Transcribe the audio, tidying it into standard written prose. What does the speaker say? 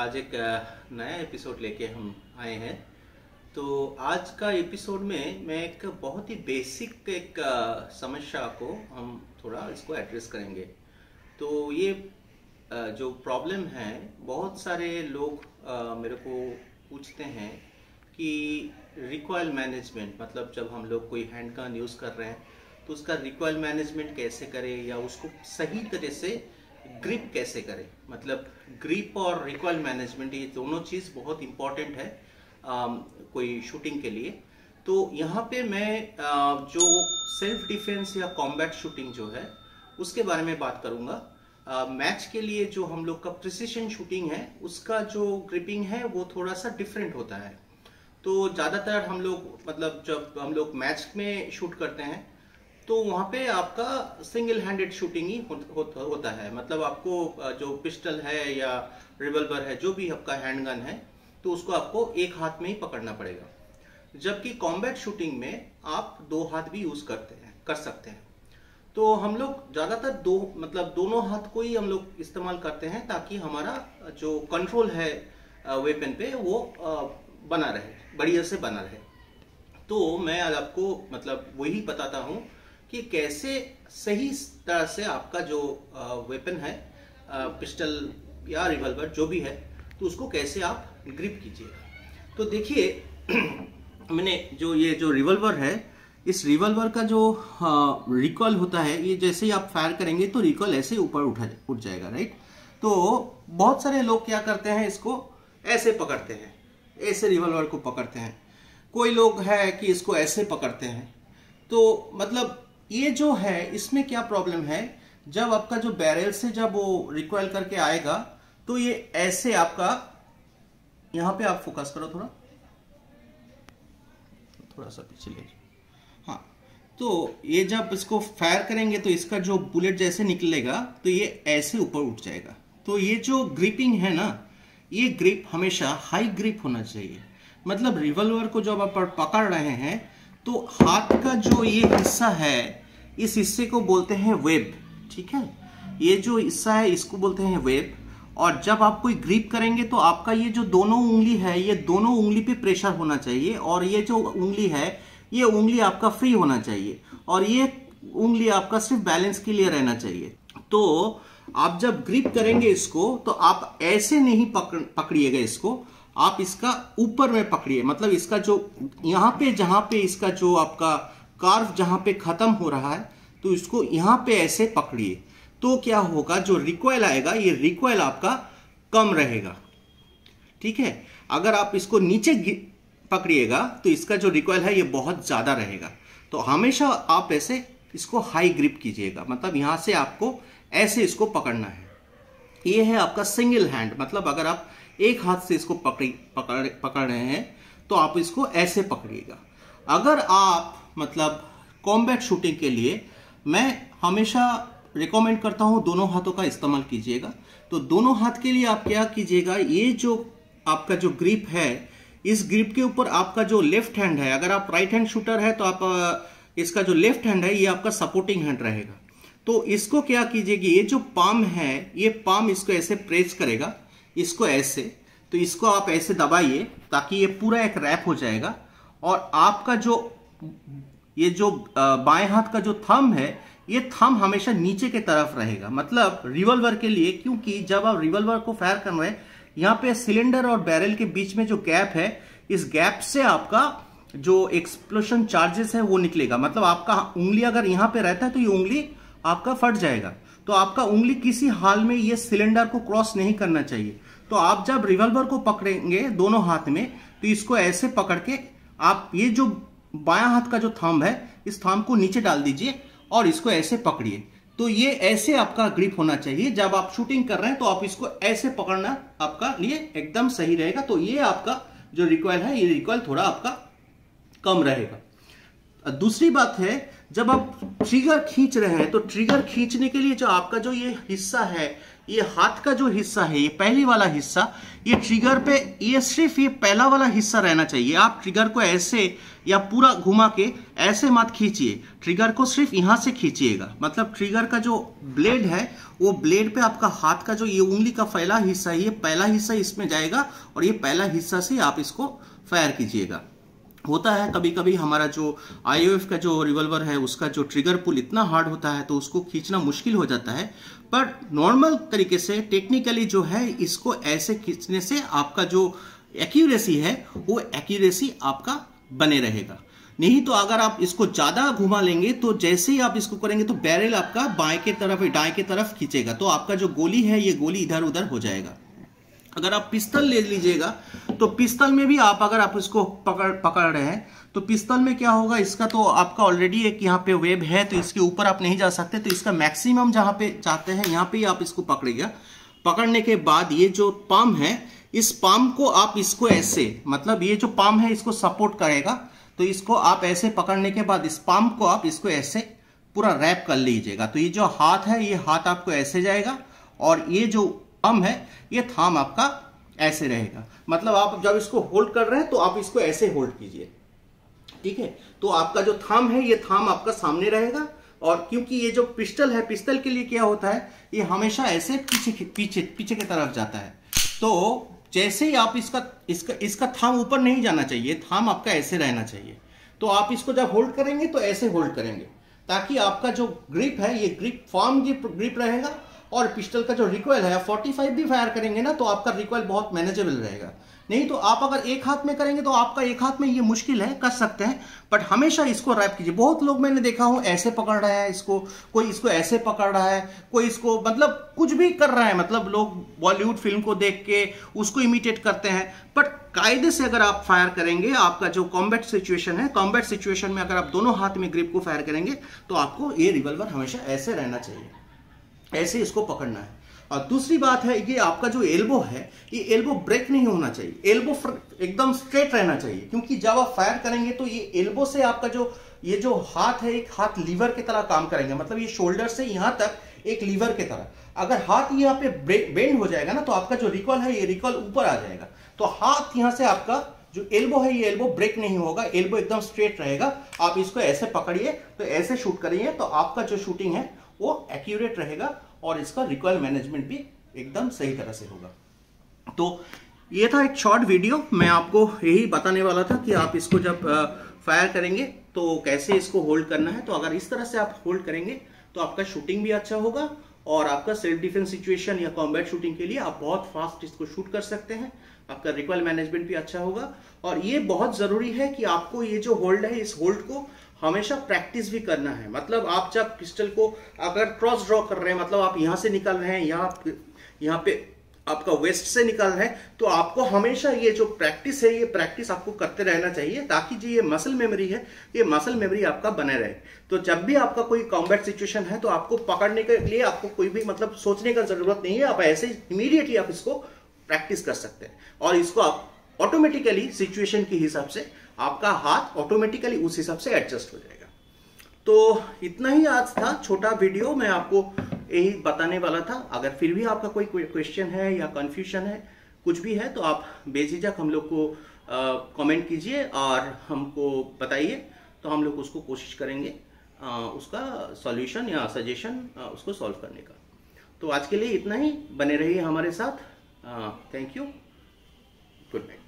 आज एक नया एपिसोड लेके हम आए हैं। तो आज का एपिसोड में मैं एक बहुत ही बेसिक समस्या को हम थोड़ा इसको एड्रेस करेंगे। तो ये जो प्रॉब्लम है, बहुत सारे लोग मेरे को पूछते हैं कि रिकॉइल मैनेजमेंट, मतलब जब हम लोग कोई हैंड गन यूज़ कर रहे हैं तो उसका रिकॉइल मैनेजमेंट कैसे करें या उसको सही तरह से ग्रिप कैसे करें। मतलब ग्रिप और रिकॉइल मैनेजमेंट ये दोनों चीज़ बहुत इम्पॉर्टेंट है कोई शूटिंग के लिए। तो यहाँ पे मैं जो सेल्फ डिफेंस या कॉम्बैट शूटिंग जो है उसके बारे में बात करूँगा। मैच के लिए जो हम लोग का प्रिसिशन शूटिंग है उसका जो ग्रिपिंग है वो थोड़ा सा डिफरेंट होता है। तो ज़्यादातर हम लोग, मतलब जब हम लोग मैच में शूट करते हैं तो वहाँ पे आपका सिंगल हैंडेड शूटिंग ही होता है। मतलब आपको जो पिस्टल है या रिवॉल्वर है, जो भी आपका हैंड गन है, तो उसको आपको एक हाथ में ही पकड़ना पड़ेगा। जबकि कॉम्बैट शूटिंग में आप दो हाथ भी यूज कर सकते हैं। तो हम लोग ज़्यादातर दोनों हाथ को ही हम लोग इस्तेमाल करते हैं ताकि हमारा जो कंट्रोल है वेपन पे वो बना रहे, बढ़िया से बना रहे। तो मैं आज आपको मतलब वही बताता हूँ कि कैसे सही तरह से आपका जो वेपन है, पिस्टल या रिवॉल्वर जो भी है, तो उसको कैसे आप ग्रिप कीजिएगा। तो देखिए मैंने जो रिवॉल्वर है, इस रिवॉल्वर का जो रिकॉइल होता है, ये जैसे ही आप फायर करेंगे तो रिकॉइल ऐसे ऊपर उठ जाएगा, राइट। तो बहुत सारे लोग क्या करते हैं, इसको ऐसे पकड़ते हैं, ऐसे रिवॉल्वर को पकड़ते हैं। कोई लोग है कि इसको ऐसे पकड़ते हैं। तो मतलब ये जो है, इसमें क्या प्रॉब्लम है, जब आपका जो बैरल से जब वो रिकॉइल करके आएगा तो ये ऐसे आपका, यहां पे आप फोकस करो, थोड़ा सा पीछे ले, हाँ। तो ये जब इसको फायर करेंगे तो इसका जो बुलेट जैसे निकलेगा तो ये ऐसे ऊपर उठ जाएगा। तो ये जो ग्रिपिंग है ना, ये ग्रिप हमेशा हाई ग्रिप होना चाहिए। मतलब रिवॉल्वर को जब आप पकड़ रहे हैं तो हाथ का जो ये हिस्सा है, इस हिस्से को बोलते हैं वेब, ठीक है। ये जो हिस्सा है इसको बोलते हैं वेब। और जब आप कोई ग्रिप करेंगे तो आपका ये जो दोनों उंगली है, ये दोनों उंगली पे प्रेशर होना चाहिए। और ये जो उंगली है, ये उंगली आपका फ्री होना चाहिए। और ये उंगली आपका सिर्फ बैलेंस के लिए रहना चाहिए। तो आप जब ग्रिप करेंगे इसको, तो आप ऐसे नहीं पकड़िएगा इसको, आप इसका ऊपर में पकड़िए। मतलब इसका जो यहाँ पे, जहां पे इसका जो आपका कार्व जहां पे खत्म हो रहा है, तो इसको यहां पे ऐसे पकड़िए। तो क्या होगा, जो रिकॉइल आएगा, ये रिकॉइल आपका कम रहेगा, ठीक है। अगर आप इसको नीचे पकड़िएगा तो इसका जो रिकॉइल है ये बहुत ज्यादा रहेगा। तो हमेशा आप ऐसे इसको हाई ग्रिप कीजिएगा। मतलब यहां से आपको ऐसे पकड़ना है। ये है आपका सिंगल हैंड। मतलब अगर आप एक हाथ से इसको पकड़ रहे हैं तो आप इसको ऐसे पकड़िएगा। अगर आप मतलब कॉम्बैट शूटिंग के लिए मैं हमेशा रिकमेंड करता हूं दोनों हाथों का इस्तेमाल कीजिएगा। तो दोनों हाथ के लिए आप क्या कीजिएगा, ये जो आपका जो ग्रिप है, इस ग्रिप के ऊपर आपका जो लेफ्ट हैंड है, अगर आप राइट हैंड शूटर है तो आप इसका जो लेफ्ट हैंड है ये आपका सपोर्टिंग हैंड रहेगा। तो इसको क्या कीजिएगा, ये जो पाम है, ये पाम इसको ऐसे प्रेस करेगा, इसको ऐसे। तो इसको आप ऐसे दबाइए ताकि ये पूरा एक रैप हो जाएगा। और आपका ये जो बाएं हाथ का जो थंब है, ये थंब हमेशा नीचे के तरफ रहेगा। मतलब रिवॉल्वर के लिए, क्योंकि जब आप रिवॉल्वर को फायर कर रहे हैं, यहाँ पे सिलेंडर और बैरल के बीच में जो गैप है, इस गैप से आपका जो एक्सप्लोजन चार्जेस है वो निकलेगा। मतलब आपका उंगली अगर यहाँ पे रहता है तो ये उंगली आपका फट जाएगा। तो आपका उंगली किसी हाल में ये सिलेंडर को क्रॉस नहीं करना चाहिए। तो आप जब रिवॉल्वर को पकड़ेंगे दोनों हाथ में, तो इसको ऐसे पकड़ के आप ये जो बायां हाथ का जो थंब है, इस थंब को नीचे डाल दीजिए और इसको ऐसे पकड़िए। तो ये ऐसे आपका ग्रिप होना चाहिए। जब आप शूटिंग कर रहे हैं तो आप इसको ऐसे पकड़ना आपका लिए एकदम सही रहेगा। तो ये आपका जो रिकॉइल है, ये रिकॉइल थोड़ा आपका कम रहेगा। दूसरी बात है, जब आप ट्रिगर खींच रहे हैं तो ट्रिगर खींचने के लिए जो आपका जो ये हिस्सा है, ये हाथ का जो हिस्सा है, ये पहली वाला हिस्सा, ये ट्रिगर पे ये सिर्फ ये पहला वाला हिस्सा रहना चाहिए। आप ट्रिगर को ऐसे या पूरा घुमा के ऐसे मत खींचिए, ट्रिगर को सिर्फ यहां से खींचिएगा। मतलब ट्रिगर का जो ब्लेड है वो ब्लेड पे आपका हाथ का जो ये उंगली का पहला हिस्सा है, ये पहला हिस्सा इसमें जाएगा और ये पहला हिस्सा से आप इसको फायर कीजिएगा। होता है कभी कभी हमारा जो IOF का जो रिवॉल्वर है उसका जो ट्रिगर पुल इतना हार्ड होता है तो उसको खींचना मुश्किल हो जाता है, पर नॉर्मल तरीके से टेक्निकली जो है इसको ऐसे खींचने से आपका जो एक्यूरेसी है वो एक्यूरेसी आपका बने रहेगा। नहीं तो अगर आप इसको ज्यादा घुमा लेंगे तो जैसे ही आप इसको करेंगे तो बैरल आपका बाएं के तरफ दाएं के तरफ खींचेगा, तो आपका जो गोली है ये गोली इधर उधर हो जाएगा। अगर आप पिस्तल ले लीजिएगा तो पिस्तल में भी आप अगर आप इसको पकड़ रहे हैं तो पिस्तल में क्या होगा, इसका तो आपका ऑलरेडी एक यहाँ पे वेब है तो इसके ऊपर आप नहीं जा सकते, तो इसका मैक्सिमम जहां पे चाहते हैं यहाँ पे ही आप इसको पकड़िएगा। पकड़ने के बाद ये जो पाम है, इस पाम को आप इसको ऐसे, मतलब ये जो पाम है इसको सपोर्ट करेगा, तो इसको आप ऐसे पकड़ने के बाद इस पाम को आप इसको ऐसे पूरा रैप कर लीजिएगा। तो ये जो हाथ है ये हाथ आपको ऐसे जाएगा और ये जो थंब है ये थंब आपका ऐसे रहेगा। मतलब आप जब इसको होल्ड कर रहे हैं तो आप इसको ऐसे होल्ड कीजिए, ठीक है। तो आपका जो थंब है ये थंब आपका सामने रहेगा, और क्योंकि ये जो पिस्टल है, पिस्टल के लिए क्या होता है ये हमेशा ऐसे पीछे की तरफ जाता है। तो जैसे ही आप इसका थंब ऊपर नहीं जाना चाहिए, थंब आपका ऐसे रहना चाहिए। तो आप इसको जब होल्ड करेंगे तो ऐसे होल्ड करेंगे ताकि आपका जो ग्रिप है ये ग्रिप फर्म ग्रिप रहेगा, और पिस्टल का जो रिकॉइल है 45 भी फायर करेंगे ना तो आपका रिकॉइल बहुत मैनेजेबल रहेगा। नहीं तो आप अगर एक हाथ में करेंगे तो आपका एक हाथ में ये मुश्किल है, कर सकते हैं, बट हमेशा इसको रैप कीजिए। बहुत लोग मैंने देखा हूं ऐसे पकड़ रहा है इसको, कोई इसको ऐसे पकड़ रहा है, कोई इसको मतलब कुछ भी कर रहा है। मतलब लोग बॉलीवुड फिल्म को देख के उसको इमिटेट करते हैं, बट कायदे से अगर आप फायर करेंगे, आपका जो कॉम्बैट सिचुएशन है, कॉम्बैट सिचुएशन में अगर आप दोनों हाथ में ग्रिप को फायर करेंगे तो आपको ये रिवॉल्वर हमेशा ऐसे रहना चाहिए, ऐसे इसको पकड़ना है। और दूसरी बात है ये आपका जो एल्बो है ये एल्बो ब्रेक नहीं होना चाहिए, एल्बो एकदम स्ट्रेट रहना चाहिए, क्योंकि जब आप फायर करेंगे तो ये एल्बो से आपका ये जो हाथ है, एक हाथ लीवर की तरह काम करेंगे। मतलब ये शोल्डर से यहां तक एक लीवर की तरह, अगर हाथ यहाँ पे बेंड हो जाएगा ना तो आपका जो रिकॉल है ये रिकॉल ऊपर आ जाएगा। तो हाथ यहां से आपका जो एल्बो है ये एल्बो ब्रेक नहीं होगा, एल्बो एकदम स्ट्रेट रहेगा। आप इसको ऐसे पकड़िए तो ऐसे शूट करिए तो आपका जो शूटिंग है वो एक्यूरेट रहेगा और इसका रिकॉइल मैनेजमेंट भी एकदम सही तरह से होगा। तो ये था एक शॉर्ट वीडियो, मैं आपको यही बताने वाला था कि आप इसको जब फायर करेंगे तो कैसे इसको होल्ड करना है। तो अगर इस तरह से आप होल्ड करेंगे तो आपका शूटिंग भी अच्छा होगा और आपका सेल्फ डिफेंस सिचुएशन या कॉम्बैट शूटिंग के लिए आप बहुत फास्ट इसको शूट कर सकते हैं। आपका रिकॉइल मैनेजमेंट भी अच्छा होगा। और ये बहुत जरूरी है कि आपको ये जो होल्ड है इस होल्ड को हमेशा प्रैक्टिस भी करना है। मतलब आप जब पिस्टल को अगर क्रॉस ड्रॉ कर रहे हैं, मतलब आप यहां से निकल रहे हैं, यहाँ पे आपका वेस्ट से निकल रहे हैं, तो आपको हमेशा ये जो प्रैक्टिस है ये प्रैक्टिस आपको करते रहना चाहिए ताकि जो ये मसल मेमोरी है ये मसल मेमोरी आपका बने रहे। तो जब भी आपका कोई कॉम्बैट सिचुएशन है तो आपको पकड़ने के लिए आपको कोई भी मतलब सोचने का जरूरत नहीं है, आप ऐसे इमीडिएटली आप इसको प्रैक्टिस कर सकते हैं और इसको आप ऑटोमेटिकली सिचुएशन के हिसाब से आपका हाथ ऑटोमेटिकली उस हिसाब से एडजस्ट हो जाएगा। तो इतना ही आज था छोटा वीडियो, मैं आपको यही बताने वाला था। अगर फिर भी आपका कोई क्वेश्चन है या कंफ्यूजन है, कुछ भी है, तो आप बेझिझक हम लोग को कमेंट कीजिए और हमको बताइए, तो हम लोग उसको कोशिश करेंगे उसका सॉल्यूशन या सजेशन उसको सॉल्व करने का। तो आज के लिए इतना ही, बने रहिए हमारे साथ। Thank you, good night.